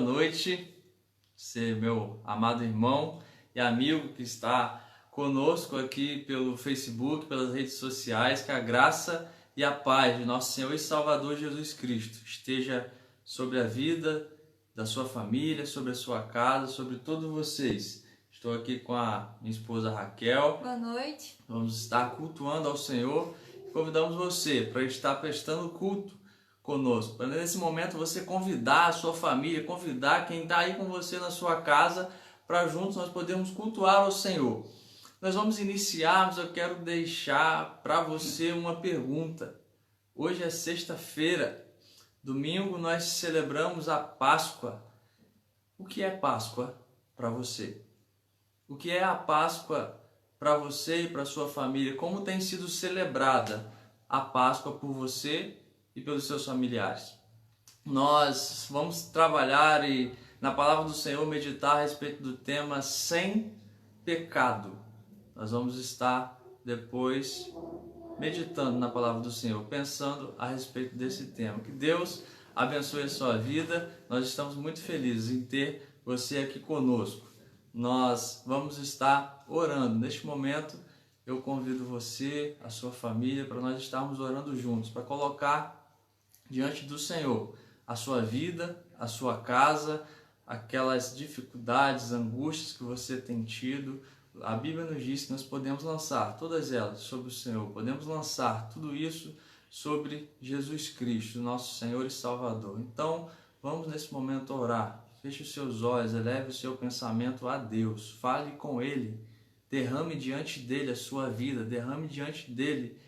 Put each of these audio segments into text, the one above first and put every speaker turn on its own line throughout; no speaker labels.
noite. Você, meu amado irmão e amigo que está conosco aqui pelo Facebook, pelas redes sociais, que a graça e a paz de nosso Senhor e Salvador Jesus Cristo esteja sobre a vida da sua família, sobre a sua casa, sobre todos vocês. Estou aqui com a minha esposa Raquel.
Boa noite.
Vamos estar cultuando ao Senhor. Convidamos você para estar prestando culto conosco, para nesse momento você convidar a sua família, convidar quem está aí com você na sua casa, para juntos nós podermos cultuar ao Senhor. Nós vamos iniciar, mas eu quero deixar para você uma pergunta. Hoje é sexta-feira, domingo nós celebramos a Páscoa. O que é Páscoa para você? O que é a Páscoa para você e para sua família? Como tem sido celebrada a Páscoa por você e pelos seus familiares? Nós vamos trabalhar e na palavra do Senhor meditar a respeito do tema sem pecado. Nós vamos estar depois meditando na palavra do Senhor, pensando a respeito desse tema. Que Deus abençoe a sua vida. Nós estamos muito felizes em ter você aqui conosco. Nós vamos estar orando. Neste momento, eu convido você, a sua família, para nós estarmos orando juntos, para colocar diante do Senhor a sua vida, a sua casa, aquelas dificuldades, angústias que você tem tido. A Bíblia nos diz que nós podemos lançar todas elas sobre o Senhor, podemos lançar tudo isso sobre Jesus Cristo, nosso Senhor e Salvador. Então, vamos nesse momento orar. Feche os seus olhos, eleve o seu pensamento a Deus, fale com Ele, derrame diante dEle a sua vida, derrame diante dEle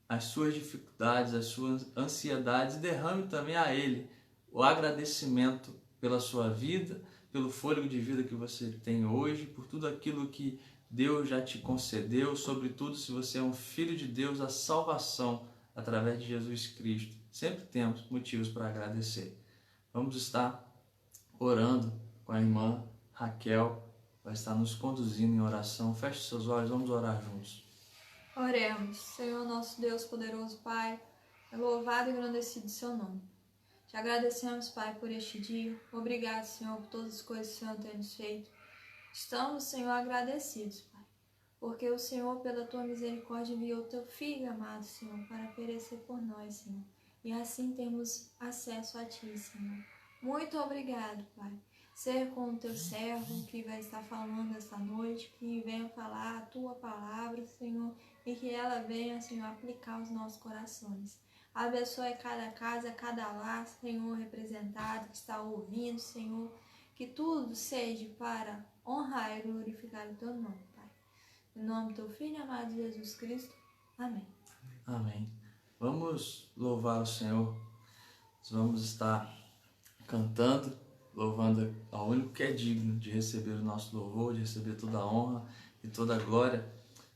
as suas dificuldades, as suas ansiedades, e derrame também a Ele o agradecimento pela sua vida, pelo fôlego de vida que você tem hoje, por tudo aquilo que Deus já te concedeu, sobretudo se você é um filho de Deus, a salvação através de Jesus Cristo. Sempre temos motivos para agradecer. Vamos estar orando com a irmã Raquel, vai estar nos conduzindo em oração. Feche seus olhos, vamos orar juntos.
Oremos. Senhor, nosso Deus, poderoso Pai, louvado e engrandecido seu nome. Te agradecemos, Pai, por este dia. Obrigado, Senhor, por todas as coisas que o Senhor tem nos feito. Estamos, Senhor, agradecidos, Pai, porque o Senhor, pela tua misericórdia, enviou o teu Filho amado, Senhor, para perecer por nós, Senhor. E assim temos acesso a ti, Senhor. Muito obrigado, Pai. Ser com o teu servo que vai estar falando esta noite, que venha falar a tua palavra, Senhor, e que ela venha, Senhor, aplicar os nossos corações. Abençoe cada casa, cada lar, Senhor, representado, que está ouvindo, Senhor, que tudo seja para honrar e glorificar o teu nome, Pai. Em nome do teu Filho amado Jesus Cristo. Amém.
Amém. Vamos louvar o Senhor. Nós vamos estar cantando, louvando ao único que é digno de receber o nosso louvor, de receber toda a honra e toda a glória.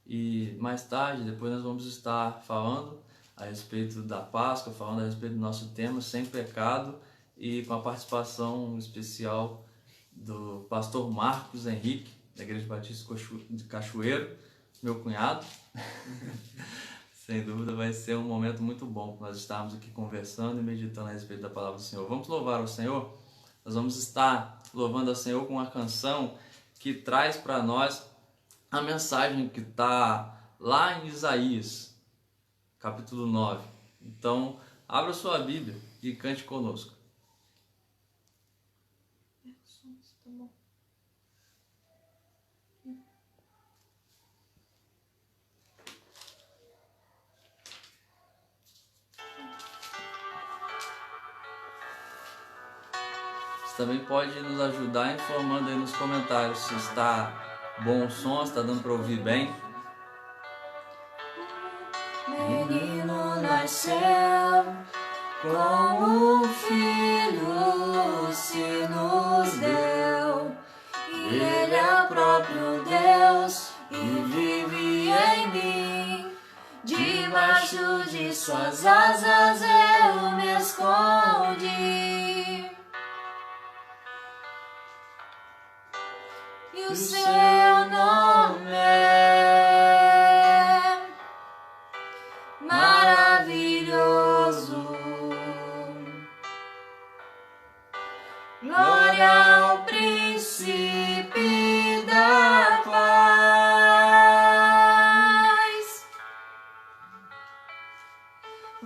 E mais tarde, depois nós vamos estar falando a respeito da Páscoa, falando a respeito do nosso tema, sem pecado, e com a participação especial do pastor Marcos Henrique, da Igreja Batista de Cachoeiro, meu cunhado. Sem dúvida vai ser um momento muito bom para nós estarmos aqui conversando e meditando a respeito da palavra do Senhor. Vamos louvar ao Senhor? Nós vamos estar louvando ao Senhor com uma canção que traz para nós a mensagem que está lá em Isaías, capítulo 9. Então, abra sua Bíblia e cante conosco. Você também pode nos ajudar informando aí nos comentários se está bom o som, se está dando para ouvir bem.
Menino nasceu, com o Filho se nos deu, e Ele é o próprio Deus e vive em mim. Debaixo de suas asas eu me escondi, e o seu nome é maravilhoso. Glória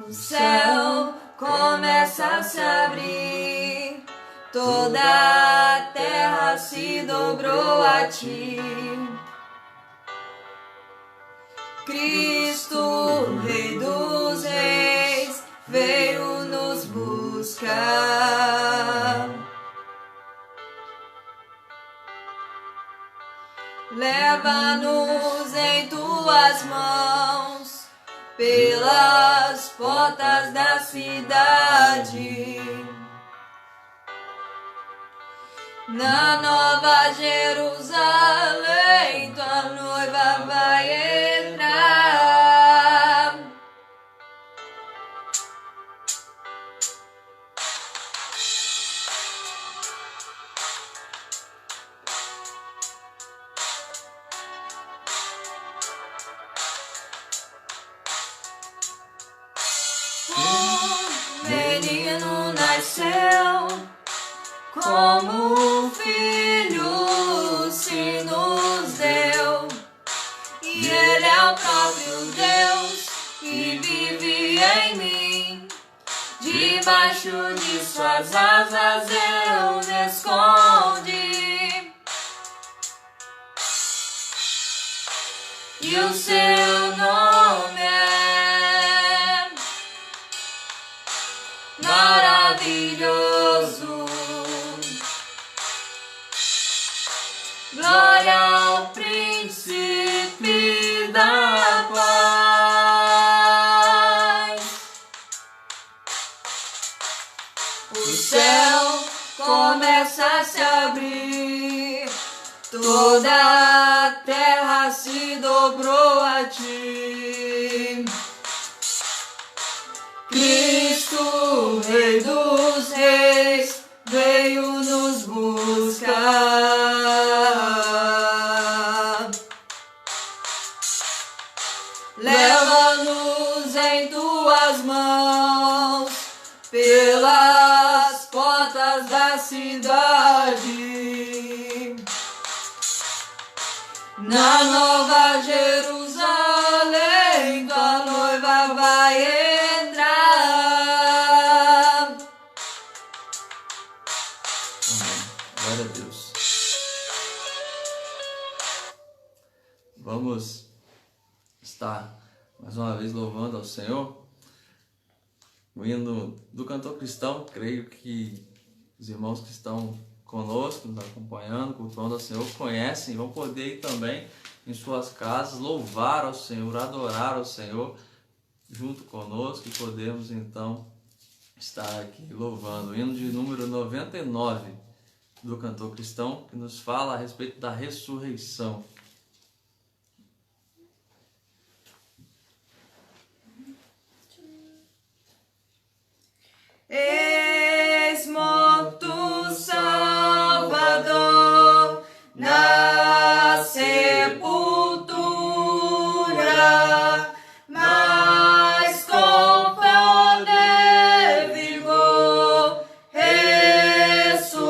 O céu começa a se abrir, toda a terra se dobrou a ti. Cristo, Rei dos Reis, veio nos buscar. Leva-nos em tuas mãos pelas portas da cidade. Na Nova Jerusalém, tua noiva vai entrar. Um menino nasceu, como um filho se nos deu, e ele é o próprio Deus que vive em mim. Debaixo de suas asas eu me escondi, e o seu nome é maravilhoso. Glória ao príncipe da paz. O céu começa a se abrir, toda a terra se dobrou a ti. Cristo, Rei dos Reis, veio nos buscar. Leva-nos em tuas mãos pelas portas da cidade. Na Nova Jerusalém, tua noiva vai entrar.
Amém. Glória a Deus. Vamos estar mais uma vez louvando ao Senhor. O hino do cantor cristão, creio que os irmãos que estão conosco, nos acompanhando, cultuando ao Senhor, conhecem e vão poder ir também em suas casas louvar ao Senhor, adorar ao Senhor junto conosco, e podemos então estar aqui louvando. O hino de número 99 do cantor cristão, que nos fala a respeito da ressurreição.
Eis morto Salvador na sepultura, mas com poder e vigor ressuscitou.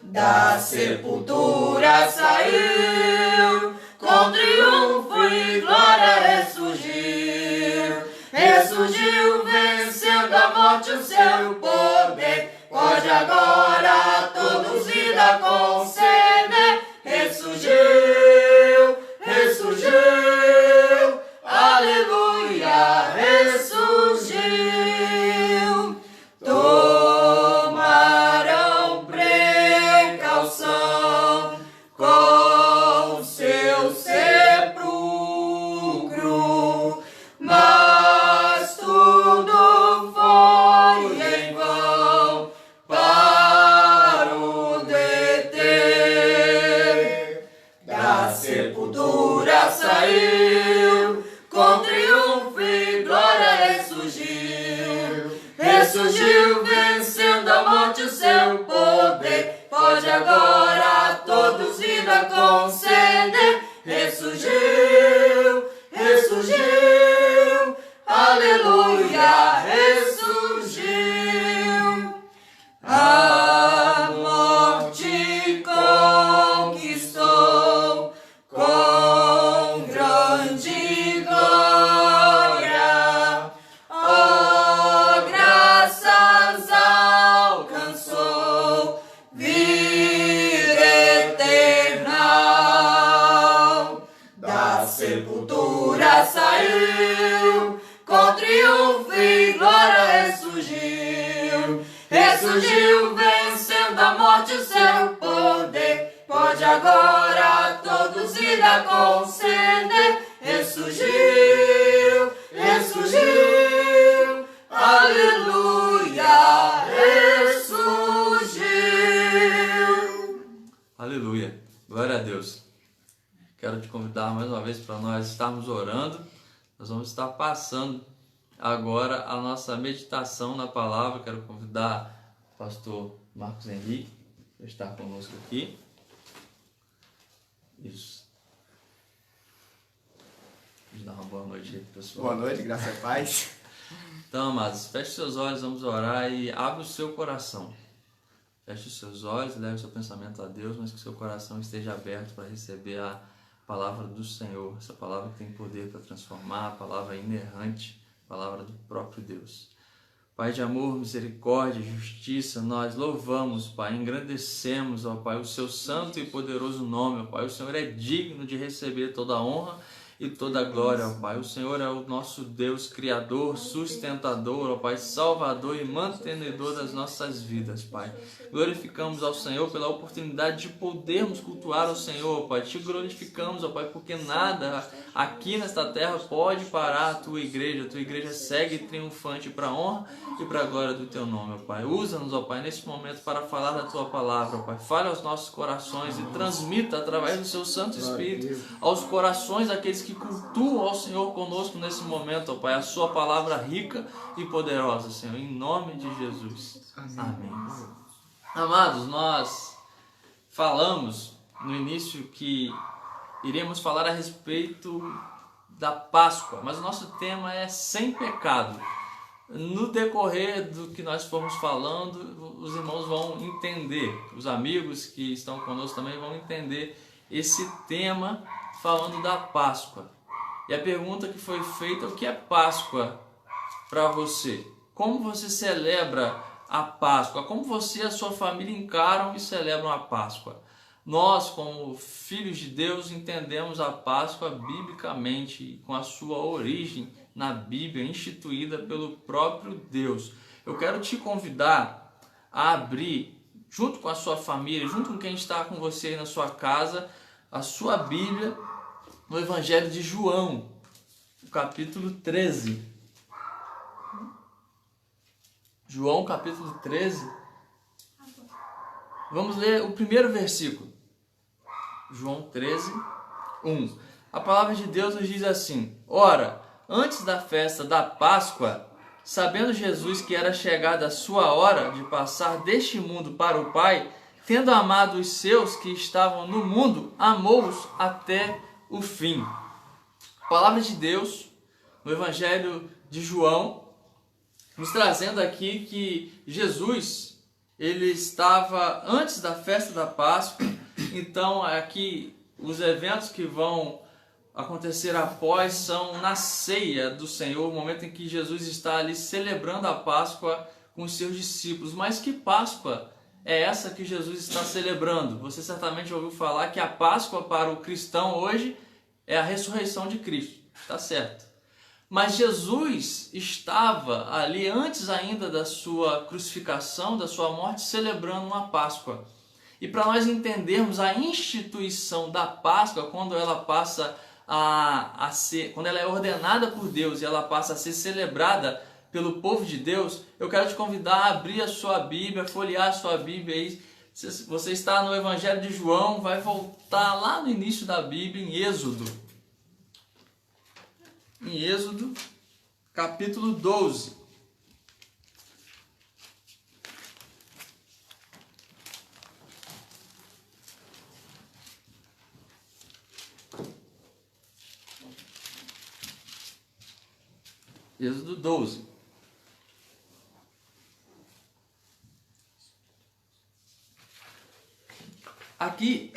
Da sepultura saiu, com triunfo e glória ressurgiu. Ressurgiu, vencendo a morte, o seu poder. Pode agora a todos vida conceder. Ressurgiu, ressurgiu, aleluia, ressurgiu. Tomaram precaução com seu sepulcro, mas tudo foi em vão para o deter. Da sepultura saiu, com triunfo e glória ressurgiu. Ressurgiu, vencendo a morte, o seu poder. Pode agora a todos vida conceder. Ressurgiu, ressurgiu, aleluia, ressurgiu. A morte conquistou com grande glória. sepultura saiu, com triunfo e glória ressurgiu. Ressurgiu, vencendo a morte, o seu poder. Pode agora todos vida conceder. Ressurgiu, ressurgiu, aleluia, ressurgiu.
Aleluia, glória a Deus. Quero te convidar mais uma vez para nós estarmos orando. Nós vamos estar passando agora a nossa meditação na palavra. Quero convidar o pastor Marcos Henrique para estar conosco aqui. Isso. Vamos dar uma boa noite aí, pessoal.
Boa noite, graça e paz.
Então, amados, feche seus olhos, vamos orar e abre o seu coração. Feche os seus olhos, leve o seu pensamento a Deus, mas que o seu coração esteja aberto para receber a palavra do Senhor, essa palavra que tem poder para transformar, a palavra inerrante, a palavra do próprio Deus. Pai de amor, misericórdia, justiça, nós louvamos, Pai, engrandecemos, ó Pai, o seu santo e poderoso nome, ó Pai. O Senhor é digno de receber toda a honra e toda a glória, ó Pai. O Senhor é o nosso Deus, Criador, sustentador, ó Pai, Salvador e mantenedor das nossas vidas, Pai. Glorificamos ao Senhor pela oportunidade de podermos cultuar ao Senhor, ó Pai. Te glorificamos, ó Pai, porque nada aqui nesta terra pode parar a Tua igreja. A Tua igreja segue triunfante para a honra e para a glória do Teu nome, ó Pai. Usa-nos, ó Pai, nesse momento para falar da Tua palavra, ó Pai. Fale aos nossos corações e transmita através do Seu Santo Espírito aos corações daqueles que cultuam ao Senhor conosco nesse momento, ó Pai, a Sua palavra rica e poderosa, Senhor, em nome de Jesus. Amém. Amados, nós falamos no início que iremos falar a respeito da Páscoa, mas o nosso tema é sem pecado. No decorrer do que nós formos falando, os irmãos vão entender, os amigos que estão conosco também vão entender esse tema falando da Páscoa. E a pergunta que foi feita: o que é Páscoa para você? Como você celebra a Páscoa? Como você e a sua família encaram e celebram a Páscoa? Nós, como filhos de Deus, entendemos a Páscoa biblicamente, com a sua origem na Bíblia, instituída pelo próprio Deus. Eu quero te convidar a abrir, junto com a sua família, junto com quem está com você aí na sua casa, a sua Bíblia no Evangelho de João, no capítulo 13. João, capítulo 13. Vamos ler o primeiro versículo. João 13, 1. A palavra de Deus nos diz assim: Ora, antes da festa da Páscoa, sabendo Jesus que era chegada a sua hora de passar deste mundo para o Pai, tendo amado os seus que estavam no mundo, amou-os até o fim. A palavra de Deus no Evangelho de João, nos trazendo aqui que Jesus, ele estava antes da festa da Páscoa. Então aqui os eventos que vão acontecer após são na ceia do Senhor, o momento em que Jesus está ali celebrando a Páscoa com os seus discípulos. Mas que Páscoa é essa que Jesus está celebrando? Você certamente ouviu falar que a Páscoa para o cristão hoje é a ressurreição de Cristo, está certo? Mas Jesus estava ali antes ainda da sua crucificação, da sua morte, celebrando uma Páscoa. E para nós entendermos a instituição da Páscoa, quando ela passa a ser, quando ela é ordenada por Deus e ela passa a ser celebrada pelo povo de Deus, eu quero te convidar a abrir a sua Bíblia, folhear a sua Bíblia aí. Se você está no Evangelho de João, vai voltar lá no início da Bíblia, em Êxodo. Em Êxodo, capítulo 12. Êxodo 12. Aqui,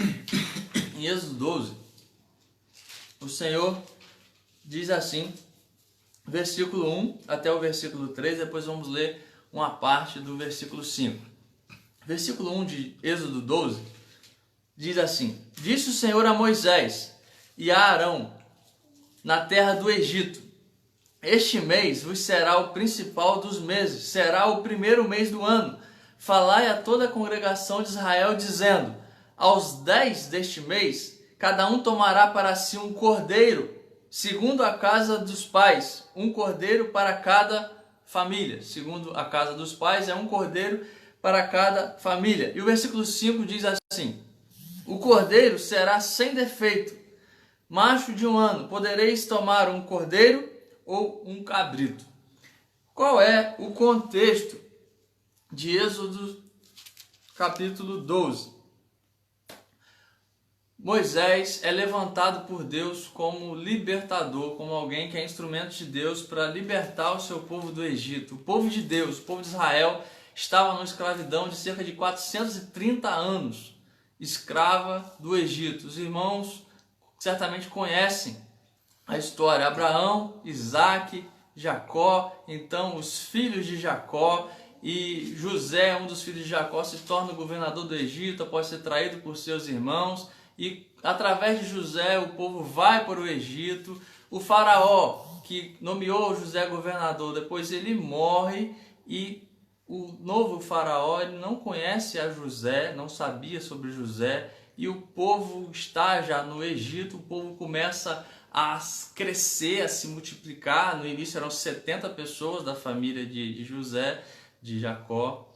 em Êxodo 12, o Senhor diz assim, versículo 1 até o versículo 3, depois vamos ler uma parte do versículo 5. Versículo 1 de Êxodo 12 diz assim: Disse o Senhor a Moisés e a Arão: na terra do Egito. Este mês vos será o principal dos meses, será o primeiro mês do ano. Falai a toda a congregação de Israel, dizendo: aos 10 deste mês, cada um tomará para si um cordeiro, segundo a casa dos pais, um cordeiro para cada família. Segundo a casa dos pais, é um cordeiro para cada família. E o versículo 5 diz assim: o cordeiro será sem defeito, macho de 1 ano. Podereis tomar um cordeiro ou um cabrito. Qual é o contexto de Êxodo capítulo 12? Moisés é levantado por Deus como libertador, como alguém que é instrumento de Deus para libertar o seu povo do Egito. O povo de Deus, o povo de Israel, estava numa escravidão de cerca de 430 anos, escrava do Egito. Os irmãos certamente conhecem a história: Abraão, Isaac, Jacó, então os filhos de Jacó, e José, um dos filhos de Jacó, se torna o governador do Egito após ser traído por seus irmãos, e através de José o povo vai para o Egito. O faraó que nomeou José governador, depois ele morre, e o novo faraó ele não conhece a José, não sabia sobre José, e o povo está já no Egito. O povo começa a crescer, a se multiplicar. No início eram 70 pessoas da família de José, de Jacó,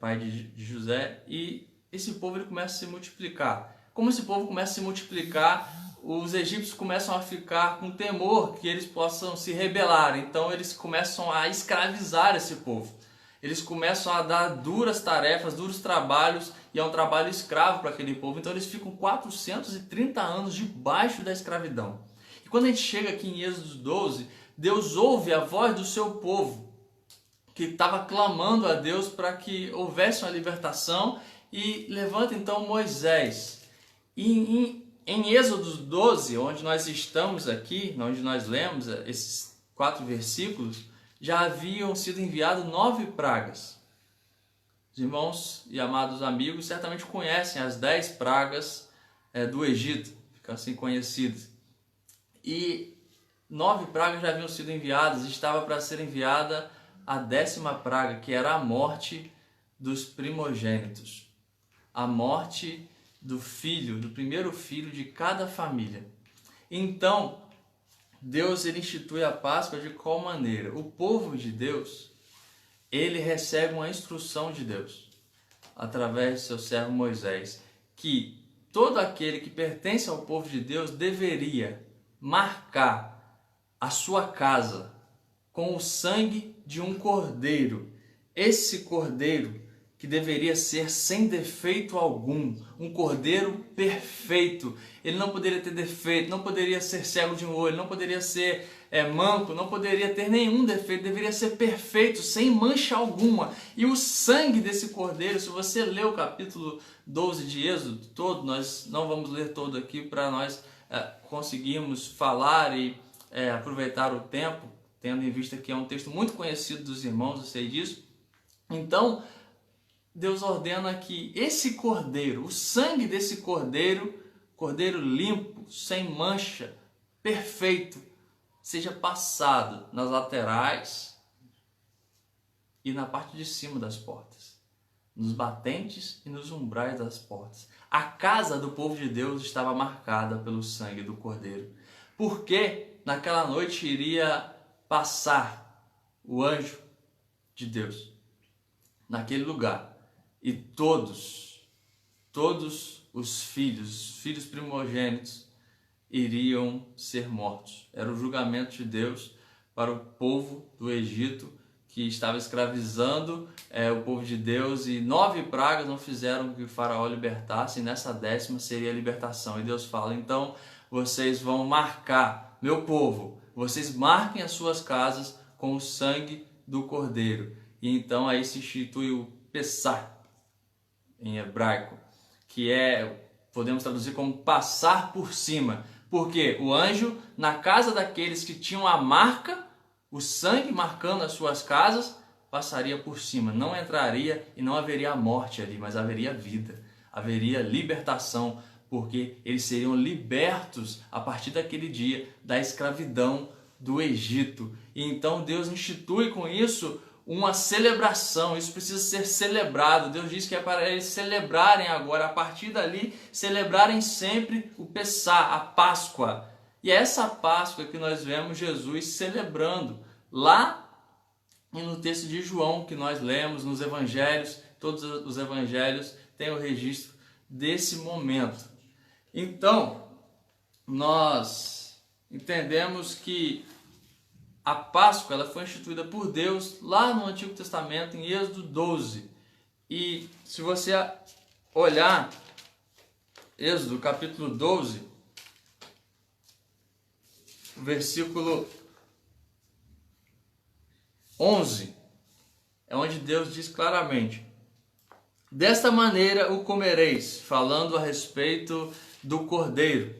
pai de José, e esse povo ele começa a se multiplicar. Como esse povo começa a se multiplicar, os egípcios começam a ficar com temor que eles possam se rebelar, então eles começam a escravizar esse povo. Eles começam a dar duras tarefas, duros trabalhos, e é um trabalho escravo para aquele povo. Então eles ficam 430 anos debaixo da escravidão. E quando a gente chega aqui em Êxodo 12, Deus ouve a voz do seu povo, que estava clamando a Deus para que houvesse uma libertação, e levanta então Moisés. E em Êxodo 12, onde nós estamos aqui, onde nós lemos esses 4 versículos, já haviam sido enviadas 9 pragas. Os irmãos e amados amigos certamente conhecem as 10 pragas do Egito, ficam assim conhecidas. E 9 pragas já haviam sido enviadas, e estava para ser enviada a 10ª praga, que era a morte dos primogênitos. A morte do primeiro filho de cada família. Então, Deus ele institui a Páscoa de qual maneira? O povo de Deus, ele recebe uma instrução de Deus, através de seu servo Moisés, que todo aquele que pertence ao povo de Deus deveria marcar a sua casa com o sangue de um cordeiro. Esse cordeiro que deveria ser sem defeito algum, um cordeiro perfeito. Ele não poderia ter defeito, não poderia ser cego de um olho, não poderia ser manco, não poderia ter nenhum defeito, deveria ser perfeito, sem mancha alguma. E o sangue desse cordeiro, se você ler o capítulo 12 de Êxodo todo, nós não vamos ler todo aqui para nós conseguirmos falar e aproveitar o tempo, tendo em vista que é um texto muito conhecido dos irmãos, eu sei disso. Então, Deus ordena que esse cordeiro, o sangue desse cordeiro limpo, sem mancha, perfeito, seja passado nas laterais e na parte de cima das portas, nos batentes e nos umbrais das portas. A casa do povo de Deus estava marcada pelo sangue do cordeiro, porque naquela noite iria passar o anjo de Deus naquele lugar. E todos os filhos primogênitos iriam ser mortos. Era o julgamento de Deus para o povo do Egito, que estava escravizando o povo de Deus, e 9 pragas não fizeram que o faraó libertasse, e nessa 10ª seria a libertação. E Deus fala: então vocês vão marcar, meu povo, vocês marquem as suas casas com o sangue do cordeiro. E então aí se institui o Pessah, em hebraico, que podemos traduzir como passar por cima, porque o anjo, na casa daqueles que tinham a marca, o sangue marcando as suas casas, passaria por cima, não entraria, e não haveria morte ali, mas haveria vida, haveria libertação porque eles seriam libertos a partir daquele dia da escravidão do Egito. E então Deus institui com isso uma celebração, isso precisa ser celebrado. Deus diz que é para eles celebrarem agora, a partir dali, celebrarem sempre o Pessá, a Páscoa. E é essa Páscoa que nós vemos Jesus celebrando lá e no texto de João, que nós lemos nos evangelhos. Todos os evangelhos têm o registro desse momento. Então, nós entendemos que a Páscoa ela foi instituída por Deus lá no Antigo Testamento, em Êxodo 12. E se você olhar Êxodo capítulo 12, versículo 11, é onde Deus diz claramente: desta maneira o comereis, falando a respeito do cordeiro.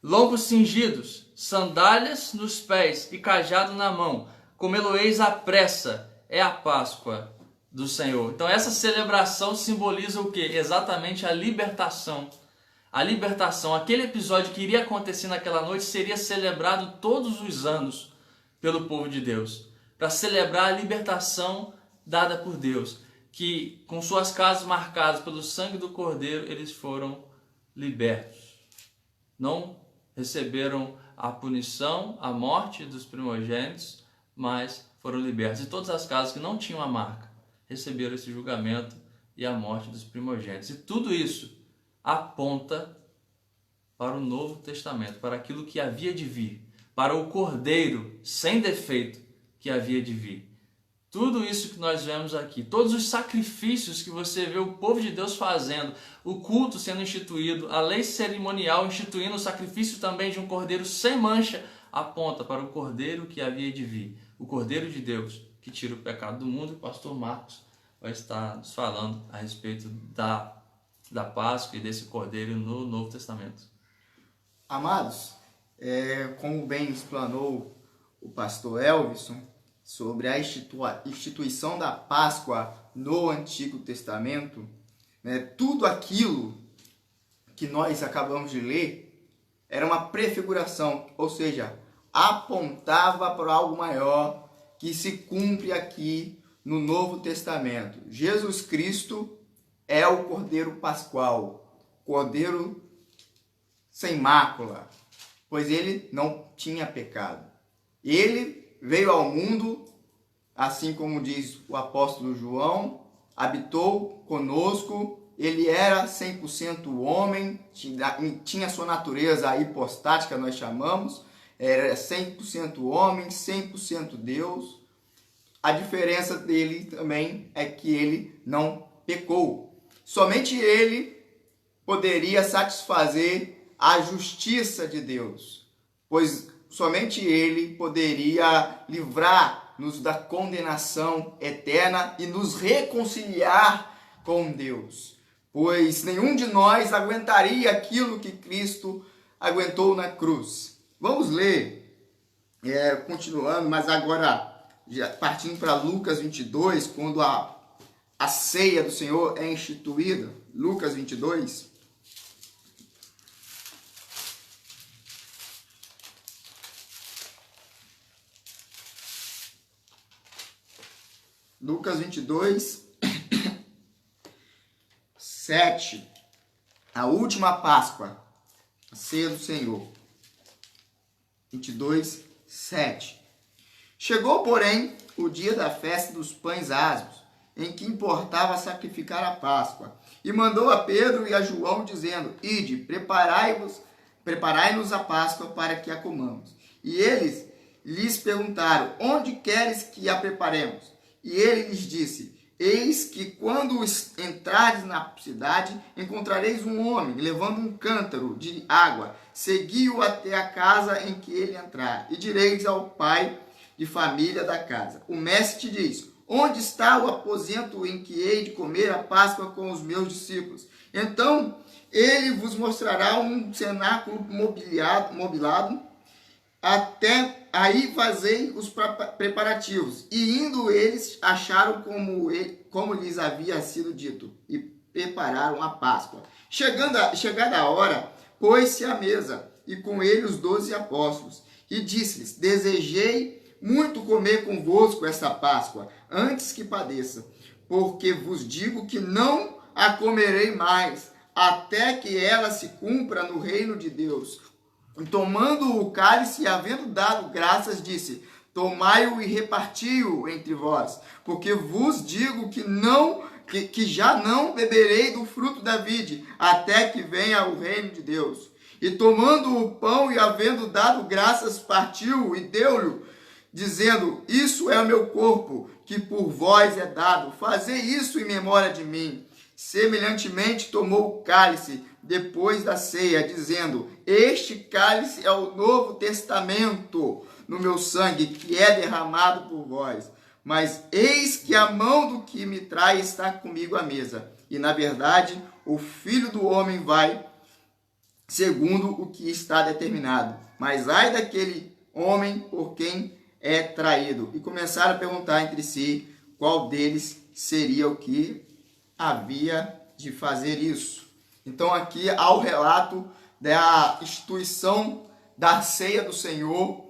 Lombos cingidos, sandálias nos pés e cajado na mão, comê-lo-eis à pressa, é a Páscoa do Senhor. Então essa celebração simboliza o quê? Exatamente a libertação. A libertação, aquele episódio que iria acontecer naquela noite seria celebrado todos os anos pelo povo de Deus, para celebrar a libertação dada por Deus, que com suas casas marcadas pelo sangue do Cordeiro, eles foram libertos. Não receberam a punição, a morte dos primogênitos, mas foram libertos. E todas as casas que não tinham a marca receberam esse julgamento e a morte dos primogênitos. E tudo isso aponta para o Novo Testamento, para aquilo que havia de vir, para o Cordeiro sem defeito que havia de vir. Tudo isso que nós vemos aqui, todos os sacrifícios que você vê o povo de Deus fazendo, o culto sendo instituído, a lei cerimonial instituindo o sacrifício também de um cordeiro sem mancha, aponta para o cordeiro que havia de vir, o Cordeiro de Deus que tira o pecado do mundo. E o pastor Marcos vai estar nos falando a respeito da Páscoa e desse cordeiro no Novo Testamento.
Amados, como bem explanou o pastor Elvison, sobre a instituição da Páscoa no Antigo Testamento, né, tudo aquilo que nós acabamos de ler era uma prefiguração, ou seja, apontava para algo maior que se cumpre aqui no Novo Testamento. Jesus Cristo é o Cordeiro Pascual, Cordeiro sem mácula, pois ele não tinha pecado. Ele veio ao mundo, assim como diz o apóstolo João, habitou conosco, ele era 100% homem, tinha sua natureza hipostática, nós chamamos, era 100% homem, 100% Deus. A diferença dele também é que ele não pecou. Somente ele poderia satisfazer a justiça de Deus, pois somente ele poderia livrar-nos da condenação eterna e nos reconciliar com Deus, pois nenhum de nós aguentaria aquilo que Cristo aguentou na cruz. Vamos ler, continuando, mas agora já partindo para Lucas 22, quando a ceia do Senhor é instituída. Lucas 22. Lucas 22, 7, a última Páscoa, a ceia do Senhor. 22, 7. Chegou, porém, o dia da festa dos pães asmos, em que importava sacrificar a Páscoa, e mandou a Pedro e a João, dizendo: Ide, preparai-nos a Páscoa para que a comamos. E eles lhes perguntaram: Onde queres que a preparemos? E ele lhes disse: Eis que quando entrardes na cidade, encontrareis um homem levando um cântaro de água. Segui-o até a casa em que ele entrar, e direis ao pai de família da casa: O mestre te diz: Onde está o aposento em que hei de comer a Páscoa com os meus discípulos? Então ele vos mostrará um cenáculo mobilado. Até aí fazei os preparativos. E indo eles, acharam como lhes havia sido dito, e prepararam a Páscoa. Chegada a hora, pôs-se à mesa, e com ele os 12 apóstolos, e disse-lhes: desejei muito comer convosco esta Páscoa, antes que padeça, porque vos digo que não a comerei mais, até que ela se cumpra no reino de Deus. E tomando o cálice e havendo dado graças, disse: tomai-o e reparti-o entre vós, porque vos digo que já não beberei do fruto da vide, até que venha o reino de Deus. E tomando o pão e havendo dado graças, partiu e deu-lhe, dizendo: isso é o meu corpo, que por vós é dado, fazei isso em memória de mim. Semelhantemente tomou o cálice depois da ceia, dizendo: este cálice é o novo testamento no meu sangue, que é derramado por vós. Mas eis que a mão do que me trai está comigo à mesa. E na verdade, o Filho do Homem vai segundo o que está determinado. Mas ai daquele homem por quem é traído. E começaram a perguntar entre si qual deles seria o que havia de fazer isso. Então aqui há o relato da instituição da ceia do Senhor,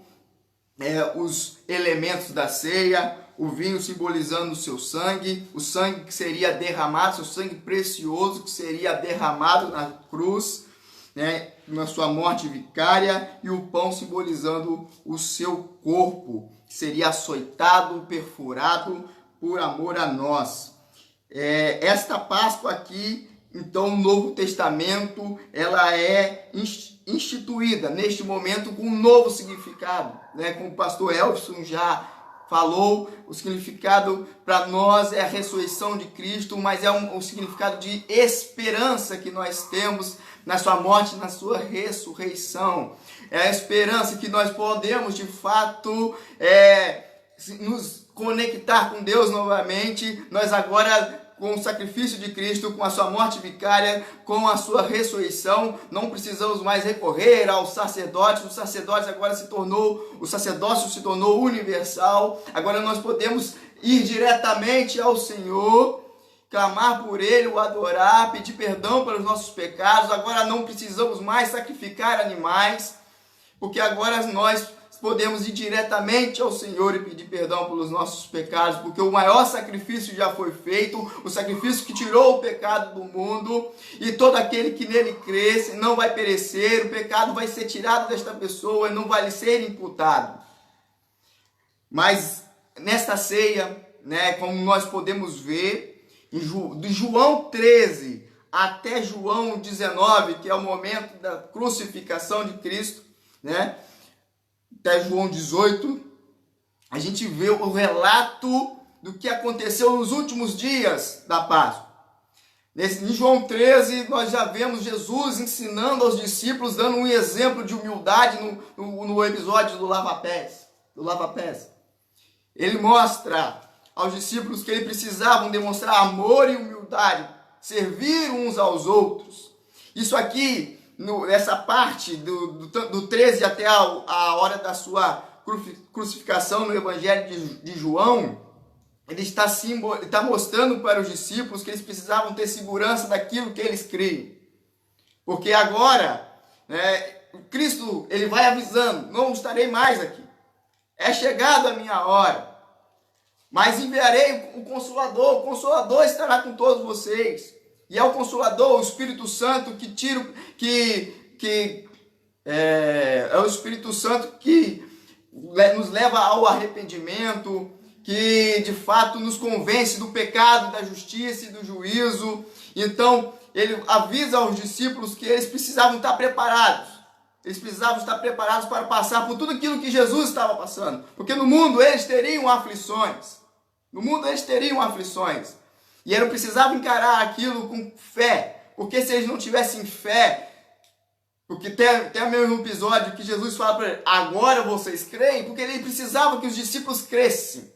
os elementos da ceia, o vinho simbolizando o seu sangue, o sangue que seria derramado, seu sangue precioso que seria derramado na cruz, na sua morte vicária, e o pão simbolizando o seu corpo, que seria açoitado, perfurado por amor a nós. Esta Páscoa aqui, então, no Novo Testamento, ela é instituída neste momento com um novo significado, como o pastor Elvis já falou. O significado para nós é a ressurreição de Cristo, mas é um significado de esperança que nós temos na sua morte, na sua ressurreição. É a esperança que nós podemos, de fato, nos conectar com Deus novamente. Nós agora, com o sacrifício de Cristo, com a sua morte vicária, com a sua ressurreição, não precisamos mais recorrer aos sacerdotes. O sacerdócio se tornou universal. Agora nós podemos ir diretamente ao Senhor, clamar por Ele, o adorar, pedir perdão pelos nossos pecados. Agora não precisamos mais sacrificar animais, porque agora nós podemos ir diretamente ao Senhor e pedir perdão pelos nossos pecados, porque o maior sacrifício já foi feito, o sacrifício que tirou o pecado do mundo, e todo aquele que nele cresce não vai perecer, o pecado vai ser tirado desta pessoa e não vai lhe ser imputado. Mas nesta ceia, como nós podemos ver, de João 13 até João 19, que é o momento da crucificação de Cristo, até João 18, a gente vê o relato do que aconteceu nos últimos dias da Páscoa. Em João 13, nós já vemos Jesus ensinando aos discípulos, dando um exemplo de humildade no episódio do lava-pés. Ele mostra aos discípulos que eles precisavam demonstrar amor e humildade, servir uns aos outros. Isso aqui, nessa parte do 13 até a hora da sua crucificação no Evangelho de João, ele está mostrando para os discípulos que eles precisavam ter segurança daquilo que eles creem. Porque agora, Cristo, ele vai avisando: não estarei mais aqui. É chegada a minha hora. Mas enviarei o Consolador estará com todos vocês. E é o Consolador, o Espírito Santo, é o Espírito Santo que nos leva ao arrependimento, que de fato nos convence do pecado, da justiça e do juízo. Então, ele avisa aos discípulos que eles precisavam estar preparados. Eles precisavam estar preparados para passar por tudo aquilo que Jesus estava passando. Porque no mundo eles teriam aflições. E eles precisavam encarar aquilo com fé. Porque se eles não tivessem fé, porque tem o mesmo episódio que Jesus fala para eles: agora vocês creem, porque eles precisavam que os discípulos crescem.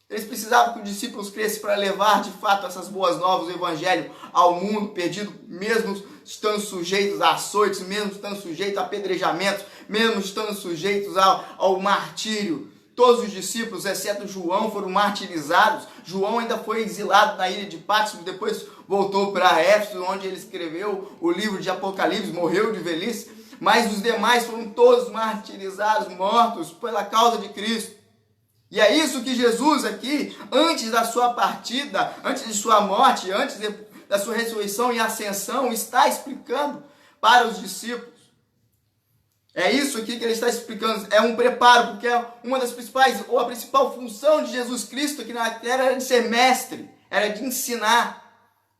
Eles precisavam que os discípulos crescem para levar de fato essas boas novas, o evangelho ao mundo perdido, mesmo estando sujeitos a açoites, mesmo estando sujeitos a apedrejamentos, mesmo estando sujeitos ao martírio. Todos os discípulos, exceto João, foram martirizados. João ainda foi exilado na ilha de Patmos, depois voltou para Éfeso, onde ele escreveu o livro de Apocalipse, morreu de velhice, mas os demais foram todos martirizados, mortos pela causa de Cristo. E é isso que Jesus aqui, antes da sua partida, antes de sua morte, antes da sua ressurreição e ascensão, está explicando para os discípulos. É isso aqui que ele está explicando, é um preparo, porque uma das principais, ou a principal função de Jesus Cristo aqui na terra era de ser mestre, era de ensinar.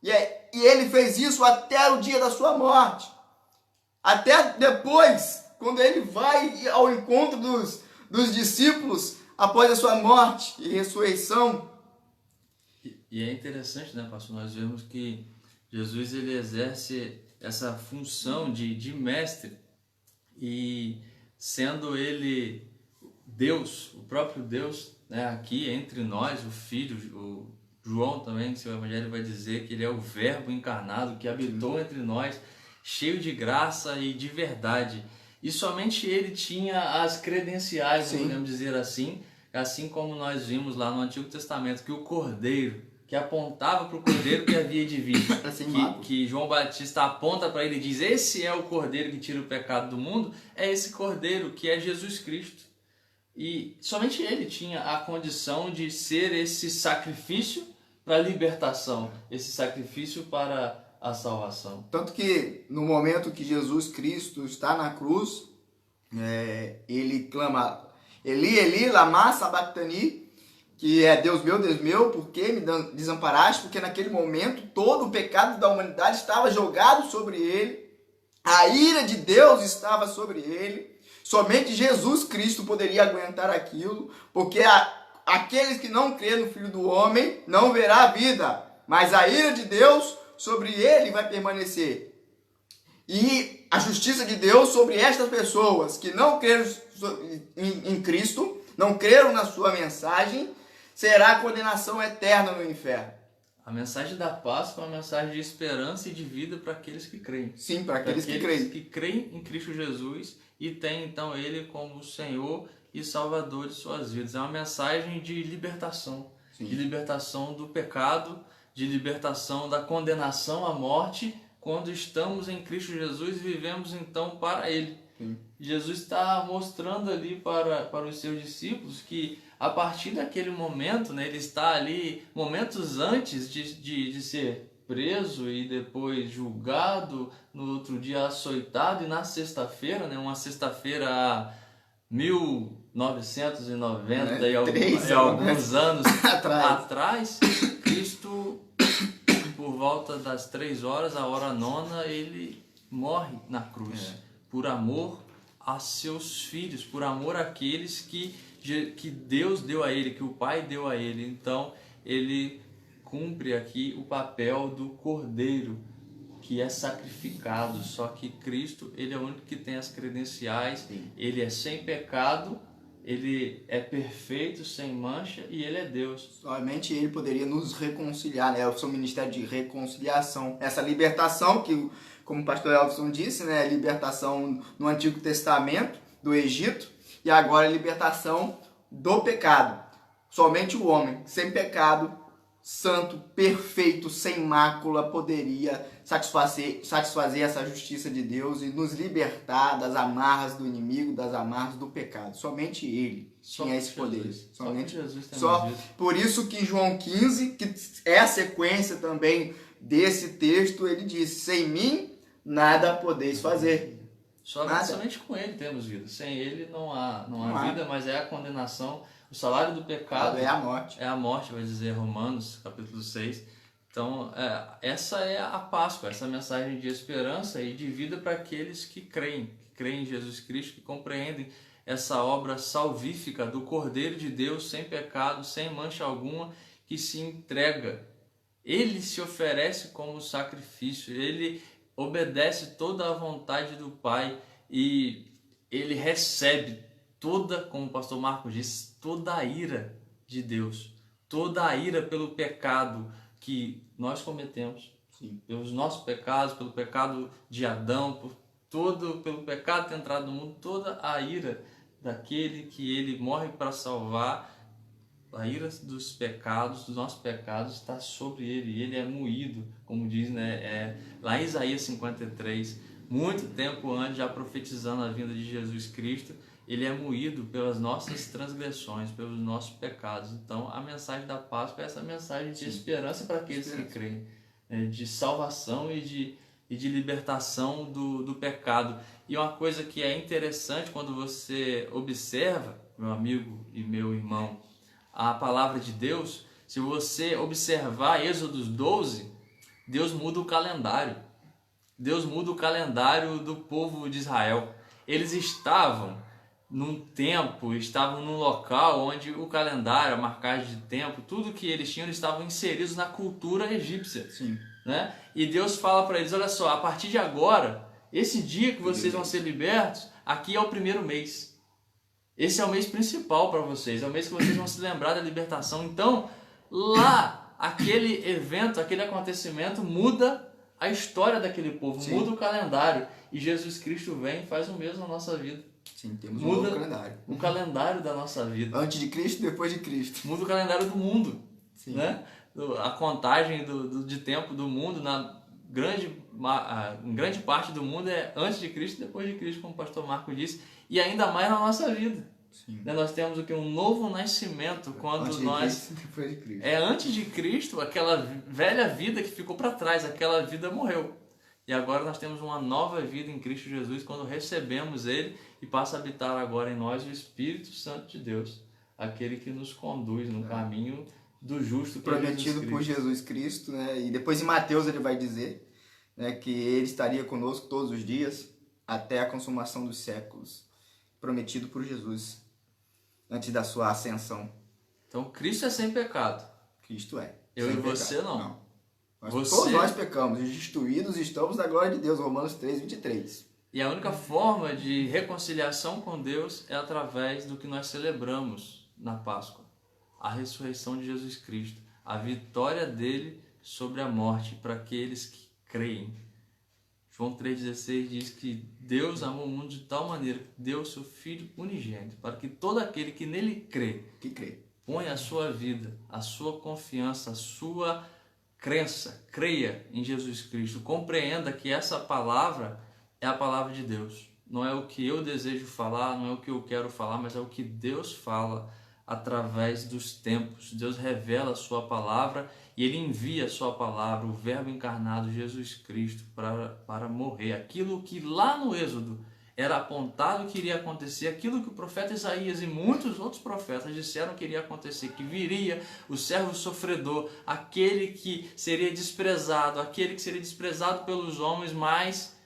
E ele fez isso até o dia da sua morte. Até depois, quando ele vai ao encontro dos discípulos, após a sua morte e ressurreição.
E é interessante, né, pastor, nós vemos que Jesus ele exerce essa função de mestre, e sendo ele Deus, o próprio Deus, né, aqui entre nós, o Filho, o João também, em seu evangelho vai dizer que ele é o verbo encarnado que habitou entre nós, cheio de graça e de verdade. E somente ele tinha as credenciais, podemos dizer assim como nós vimos lá no Antigo Testamento, que o Cordeiro, que apontava para o Cordeiro que havia de vir, que João Batista aponta para ele e diz, esse é o Cordeiro que tira o pecado do mundo, é esse Cordeiro que é Jesus Cristo. E somente ele tinha a condição de ser esse sacrifício para a libertação, esse sacrifício para a salvação.
Tanto que no momento que Jesus Cristo está na cruz, ele clama, Eli, Eli, lama sabachthani, que é Deus meu, por que me desamparaste? Porque naquele momento todo o pecado da humanidade estava jogado sobre ele, a ira de Deus estava sobre ele, somente Jesus Cristo poderia aguentar aquilo, porque aqueles que não crêem no Filho do Homem não verá a vida, mas a ira de Deus sobre ele vai permanecer. E a justiça de Deus sobre estas pessoas que não creram em Cristo, não creram na sua mensagem, será a condenação eterna no inferno.
A mensagem da Páscoa é uma mensagem de esperança e de vida para aqueles que creem.
Sim, para aqueles que creem.
Que creem em Cristo Jesus e têm então Ele como Senhor e Salvador de suas vidas. É uma mensagem de libertação. Sim. De libertação do pecado, de libertação da condenação à morte, quando estamos em Cristo Jesus e vivemos então para Ele. Sim. Jesus está mostrando ali para os seus discípulos que a partir daquele momento, né, ele está ali momentos antes de ser preso e depois julgado, no outro dia açoitado, e na sexta-feira, né, uma sexta-feira há 1990 e alguns anos atrás, Cristo, por volta das 3 horas, a hora nona, ele morre na cruz, por amor a seus filhos, por amor àqueles que Deus deu a ele, que o Pai deu a ele. Então, ele cumpre aqui o papel do Cordeiro, que é sacrificado. Só que Cristo, ele é o único que tem as credenciais. Sim. Ele é sem pecado, ele é perfeito, sem mancha, e ele é Deus.
Somente ele poderia nos reconciliar, né? O seu ministério de reconciliação, essa libertação que, como o pastor Elvis disse, né, libertação no Antigo Testamento do Egito, e agora a libertação do pecado. Somente o homem sem pecado, santo, perfeito, sem mácula, poderia satisfazer essa justiça de Deus e nos libertar das amarras do inimigo, das amarras do pecado. Somente ele tinha esse poder. Somente Jesus. Por isso que João 15, que é a sequência também desse texto, ele diz, sem mim nada podeis fazer.
Somente com ele temos vida. Sem ele não há vida, mas é a condenação. O salário do pecado
é a morte.
É a morte, vai dizer Romanos, capítulo 6. Então, essa é a Páscoa, essa mensagem de esperança e de vida para aqueles que creem em Jesus Cristo, que compreendem essa obra salvífica do Cordeiro de Deus, sem pecado, sem mancha alguma, que se entrega. Ele se oferece como sacrifício, ele obedece toda a vontade do Pai e ele recebe toda, como o pastor Marcos disse, toda a ira de Deus, toda a ira pelo pecado que nós cometemos. Sim. Pelos nossos pecados, pelo pecado de Adão, pelo pecado ter entrado no mundo, toda a ira daquele que ele morre para salvar, A ira dos pecados, dos nossos pecados, está sobre ele. E ele é moído, como diz, né? Lá em Isaías 53, muito tempo antes, já profetizando a vinda de Jesus Cristo, ele é moído pelas nossas transgressões, pelos nossos pecados. Então, a mensagem da Páscoa é essa mensagem de esperança para aqueles que creem, né? De salvação e de libertação do pecado. E uma coisa que é interessante quando você observa, meu amigo e meu irmão, a palavra de Deus, se você observar Êxodo 12, Deus muda o calendário. Deus muda o calendário do povo de Israel. Eles estavam num tempo, estavam num local onde o calendário, a marcagem de tempo, tudo que eles tinham, eles estavam inseridos na cultura egípcia.
Sim.
Né? E Deus fala para eles, olha só, a partir de agora, esse dia que vocês vão ser libertos, aqui é o primeiro mês. Esse é o mês principal para vocês, é o mês que vocês vão se lembrar da libertação. Então, lá, aquele evento, aquele acontecimento muda a história daquele povo,
Sim.
muda o calendário. E Jesus Cristo vem e faz o mesmo na nossa vida.
Sim, temos um
Muda
novo calendário.
o calendário da nossa vida.
Antes de Cristo, depois de Cristo.
Muda o calendário do mundo.
Sim.
Né? A contagem de tempo do mundo, em grande parte do mundo, é antes de Cristo e depois de Cristo, como o pastor Marco disse, e ainda mais na nossa vida.
Sim.
Né? Nós temos o que? Um novo nascimento, quando
Antes de
nós...
Cristo, depois de Cristo.
Antes de Cristo, aquela velha vida que ficou para trás, aquela vida morreu. E agora nós temos uma nova vida em Cristo Jesus, quando recebemos Ele e passa a habitar agora em nós o Espírito Santo de Deus, aquele que nos conduz no caminho do justo, que
Prometido por Jesus Cristo, né? E depois em Mateus ele vai dizer, né, que ele estaria conosco todos os dias até a consumação dos séculos. Prometido por Jesus antes da sua ascensão.
Então Cristo é sem pecado.
Cristo é.
Eu
sem
e você
pecado.
não.
Todos nós pecamos, e destruídos estamos da glória de Deus, Romanos 3, 23.
E a única forma de reconciliação com Deus é através do que nós celebramos na Páscoa. A ressurreição de Jesus Cristo, a vitória dele sobre a morte para aqueles que creem. João 3,16 diz que Deus amou o mundo de tal maneira que deu o seu Filho unigênito, para que todo aquele que nele crê, ponha a sua vida, a sua confiança, a sua crença, creia em Jesus Cristo, compreenda que essa palavra é a palavra de Deus. Não é o que eu desejo falar, não é o que eu quero falar, mas é o que Deus fala através dos tempos. Deus revela a sua palavra e Ele envia a sua palavra, o Verbo encarnado, Jesus Cristo, para morrer. Aquilo que lá no Êxodo era apontado que iria acontecer, aquilo que o profeta Isaías e muitos outros profetas disseram que iria acontecer, que viria o servo sofredor, aquele que seria desprezado pelos homens, mas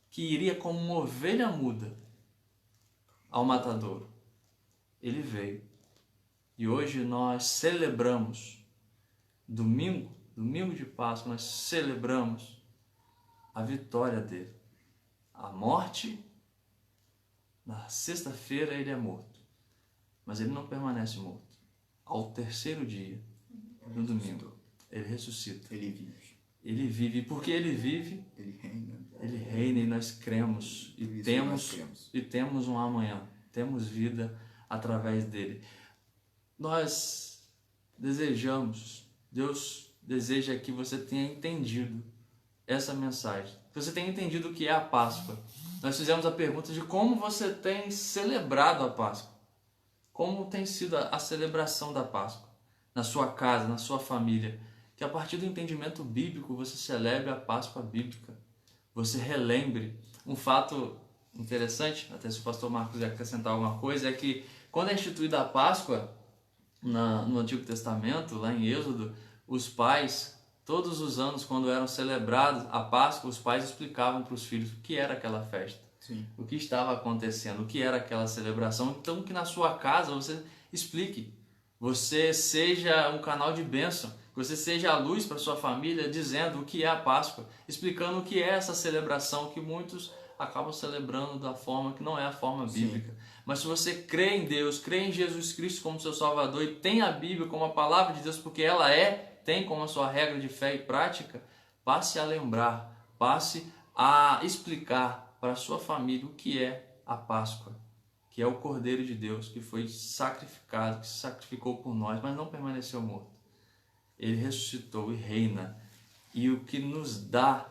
que iria como uma ovelha muda ao matadouro. Ele veio. E hoje nós celebramos, domingo de Páscoa, nós celebramos a vitória dele. A morte, na sexta-feira ele é morto, mas ele não permanece morto. Ao terceiro dia, no domingo, ele ressuscita.
Ele vive.
Ele vive. E porque ele vive,
ele reina.
Ele reina e nós cremos. E temos um amanhã. Temos vida através dele. Nós desejamos, Deus deseja que você tenha entendido essa mensagem. Que você tenha entendido o que é a Páscoa. Nós fizemos a pergunta de como você tem celebrado a Páscoa. Como tem sido a celebração da Páscoa na sua casa, na sua família. Que a partir do entendimento bíblico você celebre a Páscoa bíblica. Você relembre. Um fato interessante, até se o pastor Marcos ia acrescentar alguma coisa, é que quando é instituída a Páscoa no Antigo Testamento, lá em Êxodo, os pais, todos os anos, quando eram celebrados a Páscoa, os pais explicavam para os filhos o que era aquela festa.
Sim.
O que estava acontecendo, o que era aquela celebração. Então que na sua casa você explique, você seja um canal de bênção, que você seja a luz para sua família, dizendo o que é a Páscoa, explicando o que é essa celebração que muitos acabam celebrando da forma que não é a forma bíblica. Sim. Mas se você crê em Deus, crê em Jesus Cristo como seu Salvador e tem a Bíblia como a palavra de Deus, porque ela tem como a sua regra de fé e prática, passe a lembrar, passe a explicar para a sua família o que é a Páscoa, que é o Cordeiro de Deus, que foi sacrificado, que se sacrificou por nós, mas não permaneceu morto. Ele ressuscitou e reina. E o que nos dá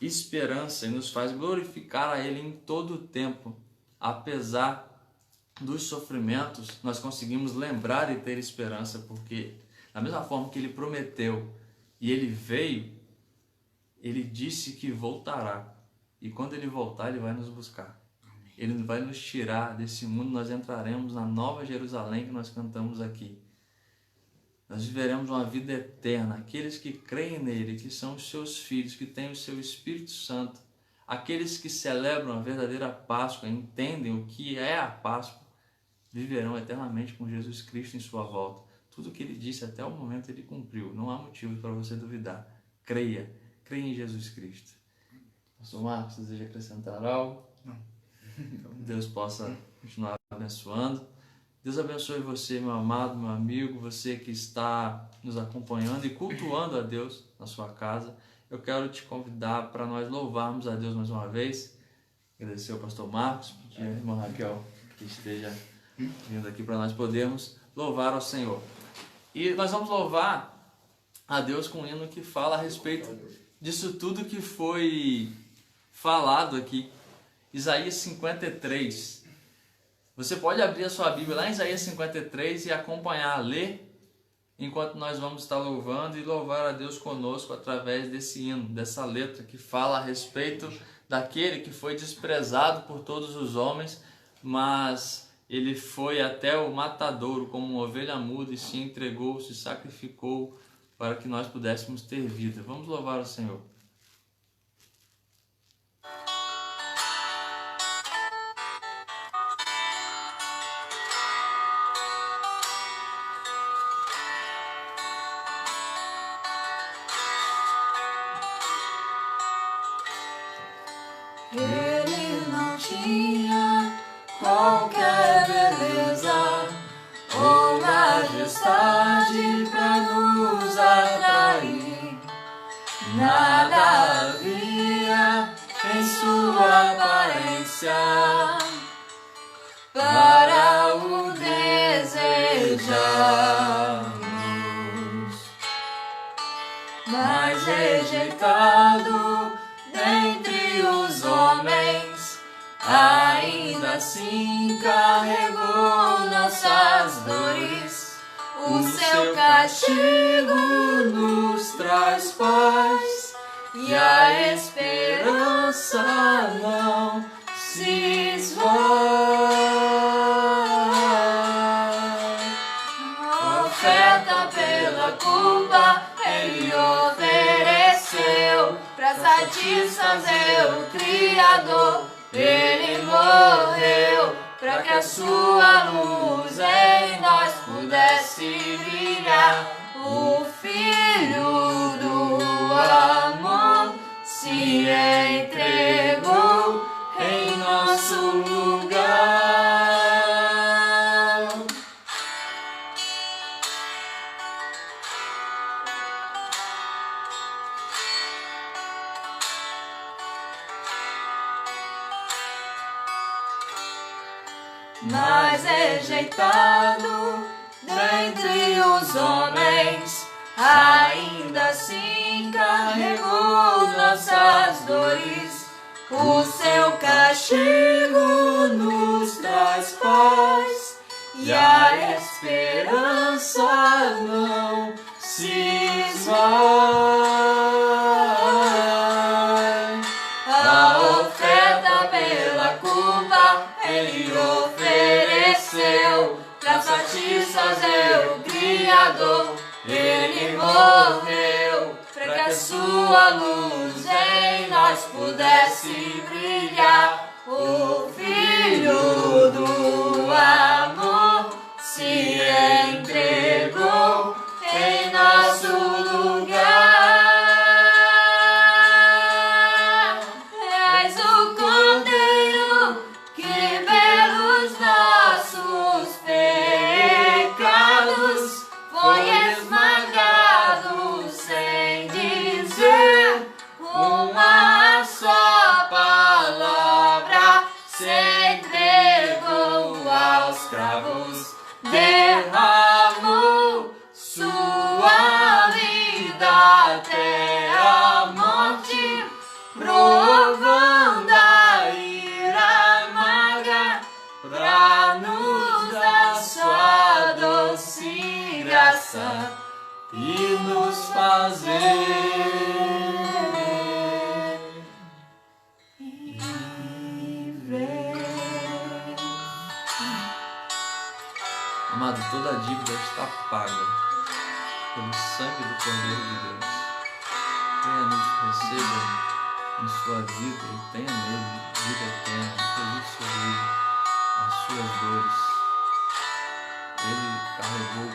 esperança e nos faz glorificar a Ele em todo o tempo, apesar dos sofrimentos, nós conseguimos lembrar e ter esperança, porque da mesma forma que Ele prometeu e Ele veio, Ele disse que voltará. E quando Ele voltar, Ele vai nos buscar. Ele vai nos tirar desse mundo, nós entraremos na Nova Jerusalém que nós cantamos aqui. Nós viveremos uma vida eterna. Aqueles que creem nele, que são os seus filhos, que têm o seu Espírito Santo, aqueles que celebram a verdadeira Páscoa, entendem o que é a Páscoa, viverão eternamente com Jesus Cristo em sua volta. Tudo o que ele disse até o momento ele cumpriu. Não há motivo para você duvidar. Creia em Jesus Cristo. Pastor Marcos, deseja acrescentar algo?
Não.
Deus possa continuar abençoando. Deus abençoe você, meu amado, meu amigo, você que está nos acompanhando e cultuando a Deus na sua casa. Eu quero te convidar para nós louvarmos a Deus mais uma vez. Agradecer ao pastor Marcos, pedir à irmã Raquel que esteja vindo aqui para nós podermos louvar ao Senhor. E nós vamos louvar a Deus com um hino que fala a respeito disso tudo que foi falado aqui. Isaías 53. Você pode abrir a sua Bíblia lá em Isaías 53 e acompanhar, ler, enquanto nós vamos estar louvando e louvar a Deus conosco através desse hino, dessa letra que fala a respeito daquele que foi desprezado por todos os homens, mas ele foi até o matadouro como uma ovelha muda e se entregou, se sacrificou para que nós pudéssemos ter vida. Vamos louvar o Senhor.
Ele não tinha qualquer beleza ou majestade para nos atrair. Nada havia em sua aparência para o desejarmos, mas rejeitado dentre os homens, ainda assim carregou nossas dores. O seu castigo nos traz paz e a esperança não se esvai. Oferta pela culpa ele ofereceu pra satisfazer o Criador. Ele morreu pra que a sua luz em nós pudesse brilhar. O Filho do amor se entregou em nosso lugar. Mas rejeitado dentre os homens, ainda assim carregou nossas dores. O seu castigo nos traz paz e a esperança não se esvai. A oferta pela culpa ele ofereceu pra satisfazer o Criador. Ele morreu pra que a sua luz em nós pudesse brilhar. O Filho do amor se entregou em nosso lugar. És o Cordeiro que pelos nossos pecados foi esmagado sem dizer uma só palavra, se entregou.
pra nos dar sua doce graça e nos fazer viver. Amado, toda a dívida está paga pelo sangue do Cordeiro de Deus. Tenha nisso, receba em sua vida e tenha nele vida eterna, inclusive sobre as suas dores. Ele carregou o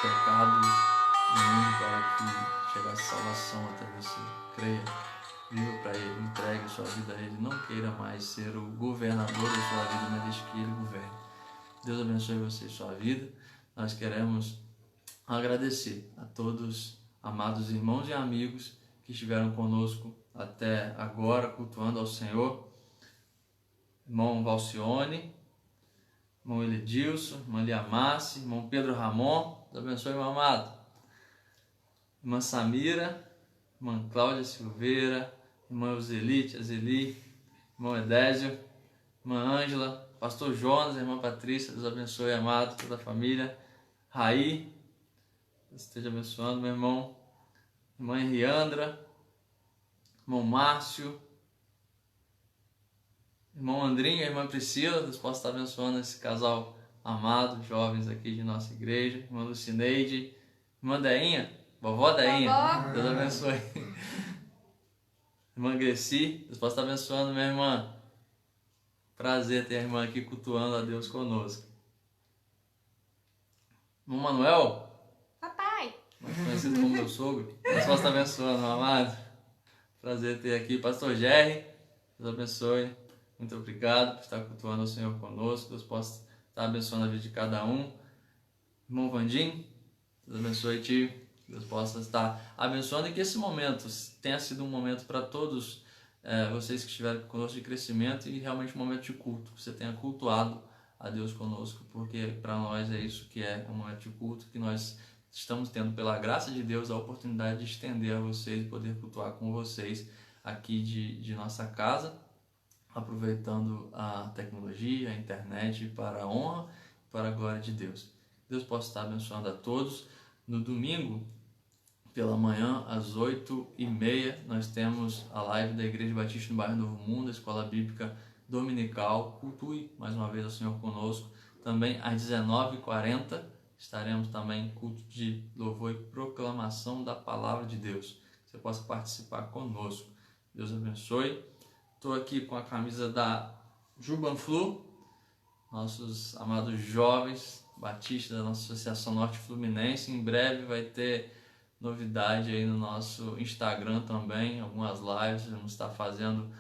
pecado do mundo para que chegasse salvação até você. Creia, viva para ele, entregue sua vida a ele. Não queira mais ser o governador da sua vida, mas deixe que ele governe. Deus abençoe você e sua vida. Nós queremos agradecer a todos, amados irmãos e amigos que estiveram conosco até agora, cultuando ao Senhor. Irmão Valcione, irmão Eledilson, irmã Liamace, irmão Pedro Ramon, Deus abençoe, meu amado. Irmã Samira, irmã Cláudia Silveira, irmã Euselite, Azeli, irmão Edésio, irmã Ângela, pastor Jonas, irmã Patrícia, Deus abençoe, amado, toda a família. Raí, Deus esteja abençoando, meu irmão. Irmã Henriandra, irmão Márcio, irmão Andrinho, irmã Priscila, Deus possa estar abençoando esse casal amado, jovens aqui de nossa igreja. Irmã Lucineide, irmã Deinha, vovó Deinha, Deus abençoe. Irmã Greci, Deus possa estar abençoando, minha irmã. Prazer ter a irmã aqui cultuando a Deus conosco. Irmão Manuel,
Papai!
mais conhecido como meu sogro, Deus possa estar abençoando, meu amado. Prazer ter aqui pastor Jerry, Deus abençoe. Muito obrigado por estar cultuando o Senhor conosco. Deus possa estar abençoando a vida de cada um. Irmão Vandim, Deus abençoe, tio. Deus possa estar abençoando e que esse momento tenha sido um momento para todos vocês que estiveram conosco de crescimento e realmente um momento de culto. Você tenha cultuado a Deus conosco, porque para nós é isso que é um momento de culto, que nós estamos tendo, pela graça de Deus, a oportunidade de estender a vocês e poder cultuar com vocês aqui de nossa casa, aproveitando a tecnologia, a internet para a honra e para a glória de Deus. Deus possa estar abençoando a todos. No domingo, pela manhã, às 8h30, nós temos a live da Igreja Batista no Bairro Novo Mundo, a Escola Bíblica Dominical. Cultue mais uma vez ao Senhor conosco. Também às 19h40 estaremos também em culto de louvor e proclamação da Palavra de Deus. Você possa participar conosco. Deus abençoe. Estou aqui com a camisa da Jubanflu, nossos amados jovens batistas da nossa Associação Norte Fluminense. Em breve vai ter novidade aí no nosso Instagram também, algumas lives. Vamos estar fazendo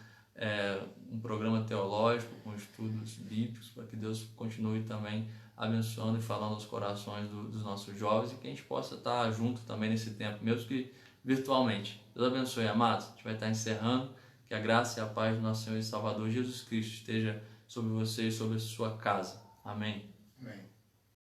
um programa teológico com estudos bíblicos para que Deus continue também abençoando e falando aos corações dos nossos jovens e que a gente possa estar junto também nesse tempo, mesmo que virtualmente. Deus abençoe, amados. A gente vai estar encerrando. Que a graça e a paz do nosso Senhor e Salvador Jesus Cristo esteja sobre você e sobre a sua casa. Amém.